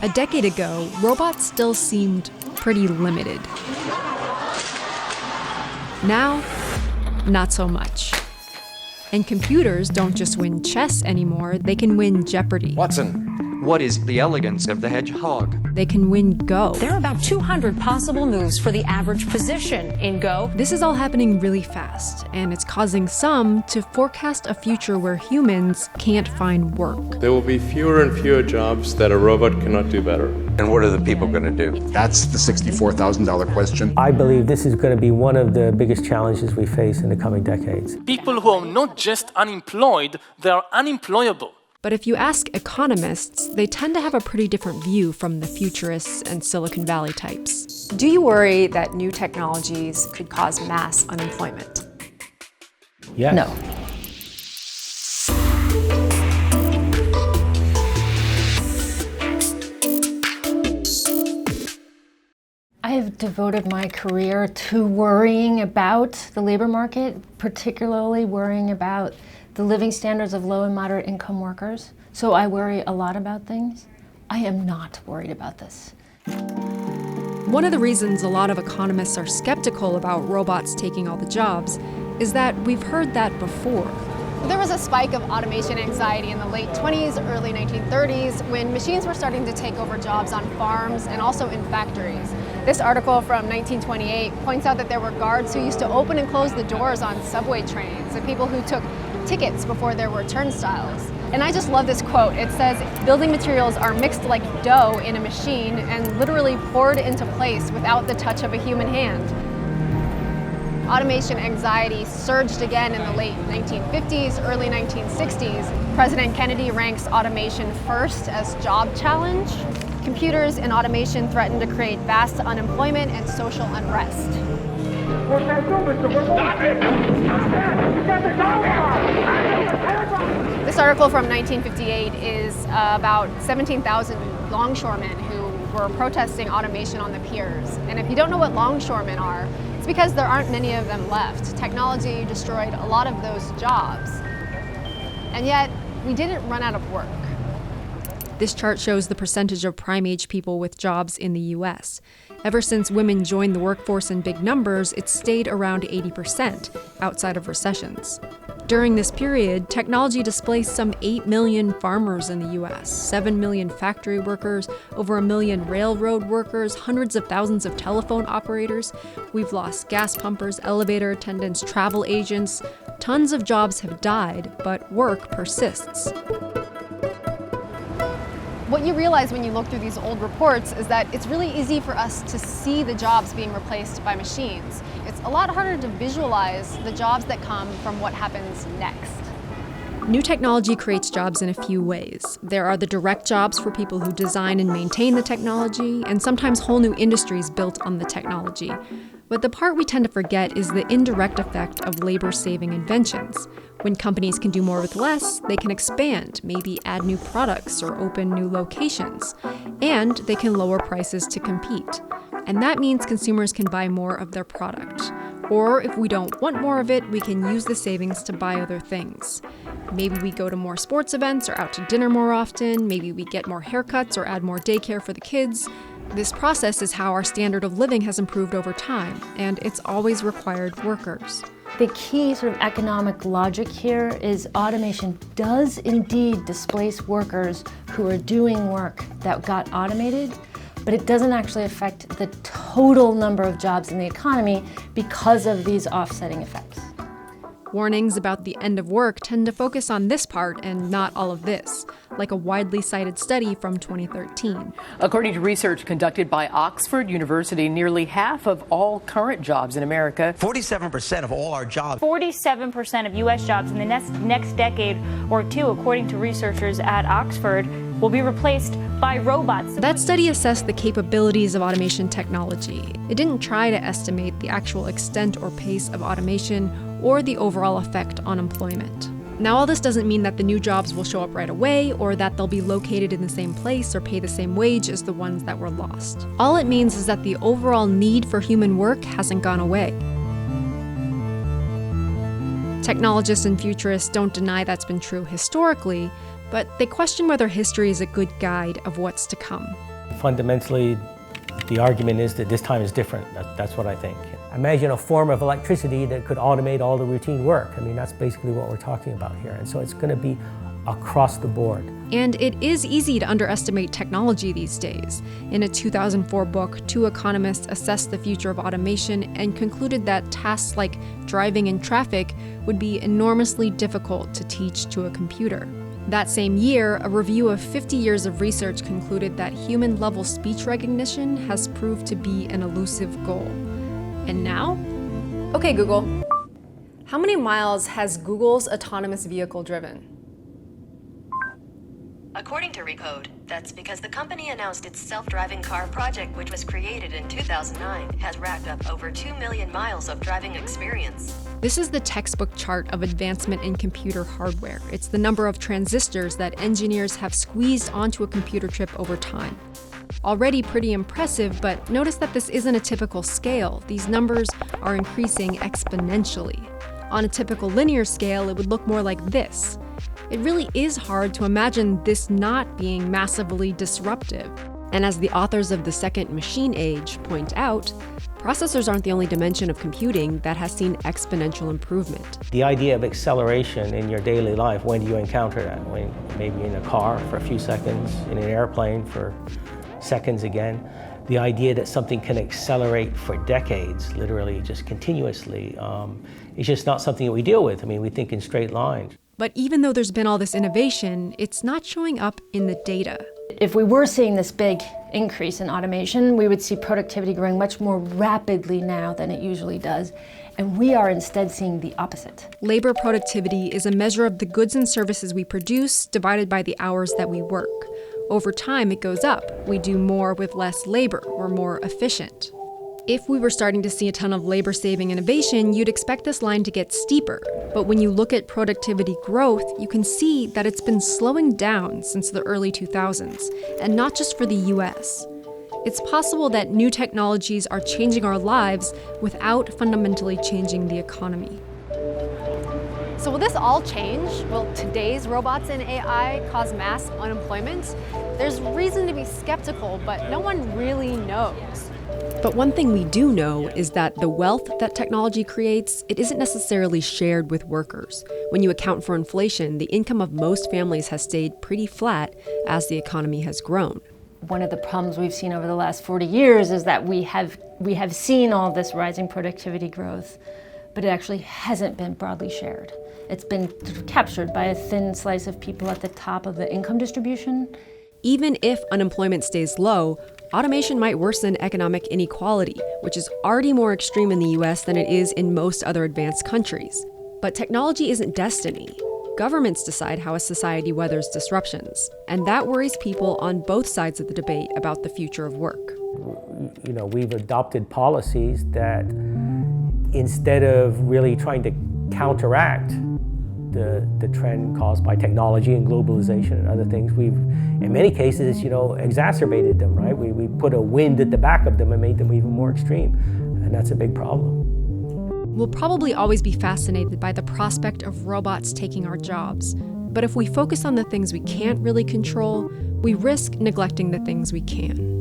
A decade ago, robots still seemed pretty limited. Now, not so much. And computers don't just win chess anymore, they can win Jeopardy! Watson, what is the elegance of the hedgehog? They can win Go! There are about 200 possible moves for the average position in Go. This is all happening really fast, and it's causing some to forecast a future where humans can't find work. There will be fewer and fewer jobs that a robot cannot do better. And what are the people going to do? That's the $64,000 question. I believe this is going to be one of the biggest challenges we face in the coming decades. People who are not just unemployed, they are unemployable. But if you ask economists, they tend to have a pretty different view from the futurists and Silicon Valley types. Do you worry that new technologies could cause mass unemployment? Yes. No. I have devoted my career to worrying about the labor market, particularly worrying about the living standards of low and moderate income workers. So I worry a lot about things. I am not worried about this. One of the reasons a lot of economists are skeptical about robots taking all the jobs is that we've heard that before. There was a spike of automation anxiety in the late 20s, early 1930s, when machines were starting to take over jobs on farms and also in factories. This article from 1928 points out that there were guards who used to open and close the doors on subway trains, and people who took tickets before there were turnstiles. And I just love this quote. It says, "Building materials are mixed like dough in a machine and literally poured into place without the touch of a human hand." Automation anxiety surged again in the late 1950s, early 1960s. President Kennedy ranks automation first as job challenge. Computers and automation threaten to create vast unemployment and social unrest. This article from 1958 is about 17,000 longshoremen who were protesting automation on the piers. And if you don't know what longshoremen are, it's because there aren't many of them left. Technology destroyed a lot of those jobs. And yet, we didn't run out of work. This chart shows the percentage of prime-age people with jobs in the US. Ever since women joined the workforce in big numbers, it's stayed around 80% outside of recessions. During this period, technology displaced some 8 million farmers in the US, 7 million factory workers, over 1 million railroad workers, hundreds of thousands of telephone operators. We've lost gas pumpers, elevator attendants, travel agents. Tons of jobs have died, but work persists. What you realize when you look through these old reports is that it's really easy for us to see the jobs being replaced by machines. It's a lot harder to visualize the jobs that come from what happens next. New technology creates jobs in a few ways. There are the direct jobs for people who design and maintain the technology, and sometimes whole new industries built on the technology. But the part we tend to forget is the indirect effect of labor-saving inventions. When companies can do more with less, they can expand, maybe add new products or open new locations. And they can lower prices to compete. And that means consumers can buy more of their product. Or if we don't want more of it, we can use the savings to buy other things. Maybe we go to more sports events or out to dinner more often. Maybe we get more haircuts or add more daycare for the kids. This process is how our standard of living has improved over time, and it's always required workers. The key sort of economic logic here is automation does indeed displace workers who are doing work that got automated, but it doesn't actually affect the total number of jobs in the economy because of these offsetting effects. Warnings about the end of work tend to focus on this part and not all of this, like a widely cited study from 2013. According to research conducted by Oxford University, nearly half of all current jobs in America, 47% of all our jobs, 47% of U.S. jobs in the next decade or two, according to researchers at Oxford, will be replaced by robots. That study assessed the capabilities of automation technology. It didn't try to estimate the actual extent or pace of automation or the overall effect on employment. Now, all this doesn't mean that the new jobs will show up right away or that they'll be located in the same place or pay the same wage as the ones that were lost. All it means is that the overall need for human work hasn't gone away. Technologists and futurists don't deny that's been true historically, but they question whether history is a good guide of what's to come. fundamentally, the argument is that this time is different. That's what I think. Imagine a form of electricity that could automate all the routine work. I mean, that's basically what we're talking about here. And so it's going to be across the board. And it is easy to underestimate technology these days. In a 2004 book, 2 economists assessed the future of automation and concluded that tasks like driving in traffic would be enormously difficult to teach to a computer. That same year, a review of 50 years of research concluded that human-level speech recognition has proved to be an elusive goal. And now? Okay, Google. How many miles has Google's autonomous vehicle driven? According to Recode, that's because the company announced its self-driving car project, which was created in 2009, has racked up over 2 million miles of driving experience. This is the textbook chart of advancement in computer hardware. It's the number of transistors that engineers have squeezed onto a computer chip over time. Already pretty impressive, but notice that this isn't a typical scale. These numbers are increasing exponentially. On a typical linear scale, it would look more like this. It really is hard to imagine this not being massively disruptive. And as the authors of The Second Machine Age point out, processors aren't the only dimension of computing that has seen exponential improvement. The idea of acceleration in your daily life, when do you encounter that? When maybe in a car for a few seconds, in an airplane for seconds again. The idea that something can accelerate for decades, literally just continuously, is just not something that we deal with. I mean, we think in straight lines. But even though there's been all this innovation, it's not showing up in the data. If we were seeing this big increase in automation, we would see productivity growing much more rapidly now than it usually does. And we are instead seeing the opposite. Labor productivity is a measure of the goods and services we produce divided by the hours that we work. Over time, it goes up. We do more with less labor. We're more efficient. If we were starting to see a ton of labor-saving innovation, you'd expect this line to get steeper. But when you look at productivity growth, you can see that it's been slowing down since the early 2000s, and not just for the US. It's possible that new technologies are changing our lives without fundamentally changing the economy. So will this all change? Will today's robots and AI cause mass unemployment? There's reason to be skeptical, but no one really knows. But one thing we do know is that the wealth that technology creates, it isn't necessarily shared with workers. When you account for inflation, the income of most families has stayed pretty flat as the economy has grown. One of the problems we've seen over the last 40 years is that we have seen all this rising productivity growth, but it actually hasn't been broadly shared. It's been captured by a thin slice of people at the top of the income distribution. Even if unemployment stays low, automation might worsen economic inequality, which is already more extreme in the US than it is in most other advanced countries. But technology isn't destiny. Governments decide how a society weathers disruptions, and that worries people on both sides of the debate about the future of work. You know, we've adopted policies that instead of really trying to counteract the trend caused by technology and globalization and other things, we've, in many cases, exacerbated them, right? We put a wind at the back of them and made them even more extreme, and that's a big problem. We'll probably always be fascinated by the prospect of robots taking our jobs, but if we focus on the things we can't really control, we risk neglecting the things we can.